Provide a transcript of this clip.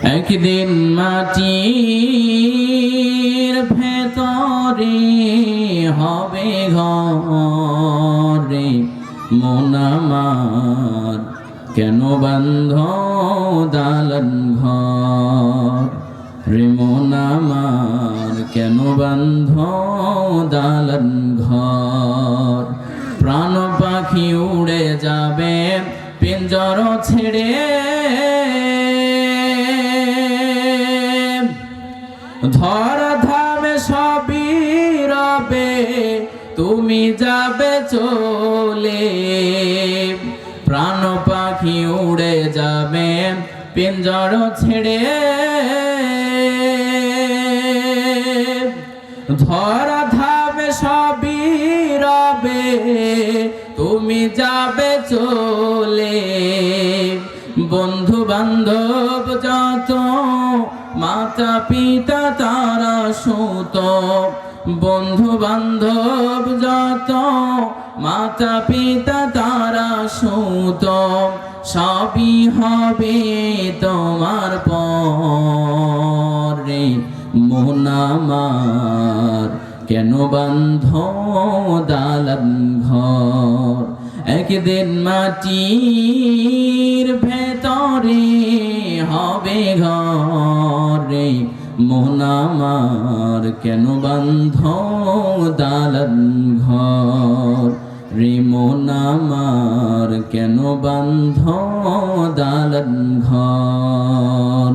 একদিন মাটির ভেতরে হবে ঘরে মন আমার কেন বান্ধ দালান ঘর রে মন আমার কেন বান্ধ দালান ঘর প্রাণ পাখি উড়ে যাবে পিঞ্জর ছেড়ে ধরা ধামে সবই রবে তুমি যাবে চলে প্রাণ পাখি উড়ে যাবে পিঞ্জর ছেড়ে ধরা ধামে সবই রবে তুমি যাবে চলে বন্ধু বান্ধব যত মাতা পিতা তারা সুত বন্ধু বান্ধব যত মাতা পিতা তারা সুত সবই হবে তোমার পরে মন আমার কেন বান্ধ দালান ঘর একদিন মাটির ভেতরে হবে ঘরে মন আমার কেন বান্ধ দালান ঘর রে মন আমার কেন বান্ধ দালান ঘর।